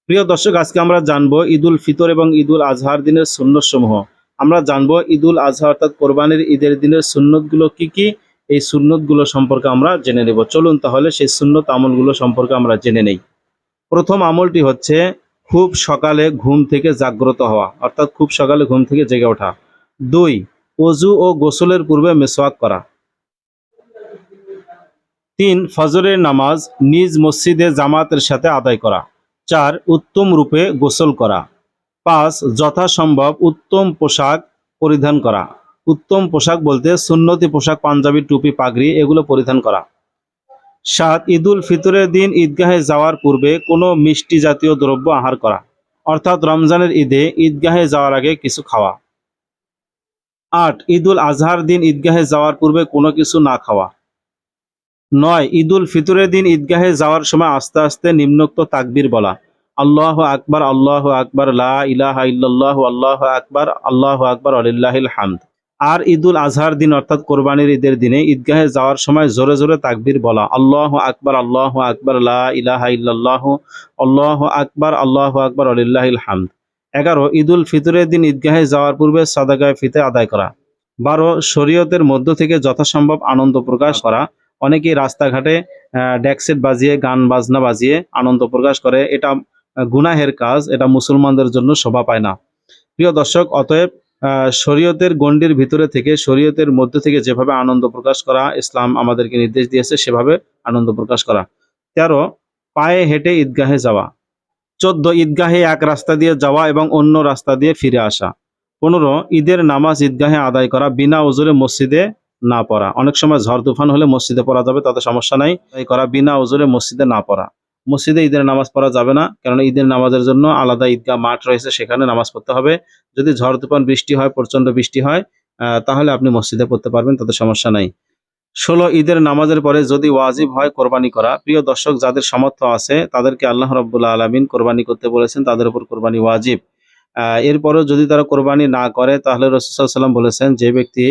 প্রিয় দর্শক, আজকে আমরা জানবো ঈদুল ফিতর এবং ঈদুল আজহার দিনের সুন্নত সমূহ। আমরা জানবো ঈদুল আজহা অর্থাৎ কোরবানির ঈদের দিনের সুন্নতগুলো কি কি। এই সুন্নতগুলো সম্পর্কে আমরা জেনে নেব। চলুন তাহলে সেই সুন্নত আমলগুলো সম্পর্কে আমরা জেনে নেই। প্রথম আমলটি হচ্ছে খুব সকালে ঘুম থেকে জাগ্রত হওয়া, অর্থাৎ খুব সকালে ঘুম থেকে জেগে ওঠা। 2, অজু ও গোসলের পূর্বে মেসওয়াক করা। 3, ফজরের নামাজ নিজ মসজিদে জামাতের সাথে আদায় করা। 4, উত্তম রূপে গোসল করা। 5, যথাসম্ভব উত্তম পোশাক পরিধান করা। উত্তম পোশাক বলতে সুন্নতি পোশাক, পাঞ্জাবি, টুপি, পাগড়ি এগুলো পরিধান করা। 7, ঈদুল ফিতরের দিন ঈদগাহে যাওয়ার পূর্বে কোনো মিষ্টি জাতীয় দ্রব্য আহার করা, অর্থাৎ রমজানের ঈদে ঈদগাহে যাওয়ার আগে কিছু খাওয়া। 8, ঈদুল আজহার দিন ঈদগাহে যাওয়ার পূর্বে কোনো কিছু না খাওয়া। 9, ঈদুল ফিতরের দিন ঈদগাহে যাওয়ার সময় আস্তে আস্তে নিম্নোক্ত তাকবীর বলা: আল্লাহু আকবার, আল্লাহু আকবার, লা ইলাহা ইল্লাল্লাহু, আল্লাহু আকবার ওয়ালিল্লাহিল হামদ। আর ঈদুল আজহার দিন অর্থাৎ কোরবানির ঈদের দিনে ঈদগাহে যাওয়ার সময় জোরে জোরে তাকবীর বলা: আল্লাহু আকবার, লা ইলাহা ইল্লাল্লাহু, আল্লাহু আকবার ওয়ালিল্লাহিল হামদ। 11, ঈদুল ফিতরের দিন ঈদগাহে যাওয়ার পূর্বে সাদাকায়ে ফিতর আদায় করা। 12, শরীয়তের মধ্য থেকে যথাসম্ভব আনন্দ প্রকাশ করা। অনেকেই রাস্তাঘাটে ডেক সেট বাজিয়ে, গান বাজনা বাজিয়ে আনন্দ প্রকাশ করে। এটা গুনাহের কাজ, এটা মুসলমানদের জন্য শোভা পায় না। প্রিয় দর্শক, অতএব শরীয়তের গণ্ডির ভিতরে থেকে, শরীয়তের মধ্য থেকে যেভাবে আনন্দ প্রকাশ করা ইসলাম আমাদেরকে নির্দেশ দিয়েছে সেভাবে আনন্দ প্রকাশ করা। 13, পায়ে হেঁটে ঈদগাহে যাওয়া। 14, ঈদগাহে এক রাস্তা দিয়ে যাওয়া এবং অন্য রাস্তা দিয়ে ফিরে আসা। 15, ঈদের নামাজ ঈদগাহে আদায় করা, বিনা ওজরে মসজিদে না পড়া। অনেক সময় ঝড় তুফান হলে মসজিদে পড়া যাবে, তাতে সমস্যা নাই। আদায় করা, বিনা ওজরে মসজিদে না পড়া। মসজিদে ঈদের নামাজ পড়া যাবে না, কারণ ঈদের নামাজের জন্য আলাদা ঈদগাহ মাঠ রয়েছে, সেখানে নামাজ পড়তে হবে। যদি ঝড় তুফান বৃষ্টি হয়, প্রচন্ড বৃষ্টি হয়, তাহলে আপনি মসজিদে পড়তে পারবেন, তাতে সমস্যা নাই। 16, ঈদের নামাজের পরে যদি ওয়াজিব হয় কোরবানি করা। প্রিয় দর্শক, যাদের সামর্থ্য আছে তাদেরকে আল্লাহ রাব্বুল আলামিন কোরবানি করতে বলেছেন, তাদের উপর কোরবানি ওয়াজিব। এরপরেও যদি তারা কোরবানি না করে, তাহলে রাসূল সাল্লাল্লাহু আলাইহি ওয়াসাল্লাম বলেছেন, যে ব্যক্তি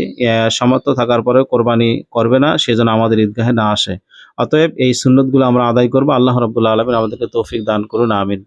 সামর্থ্য থাকার পরেও কোরবানি করবে না, সে যেন আমাদের ঈদগাহে না আসে। অতএব এই সুন্নতগুলো আমরা আদায় করব। আল্লাহ রাব্বুল আলামিন আমাদেরকে তৌফিক দান করুন, আমিন।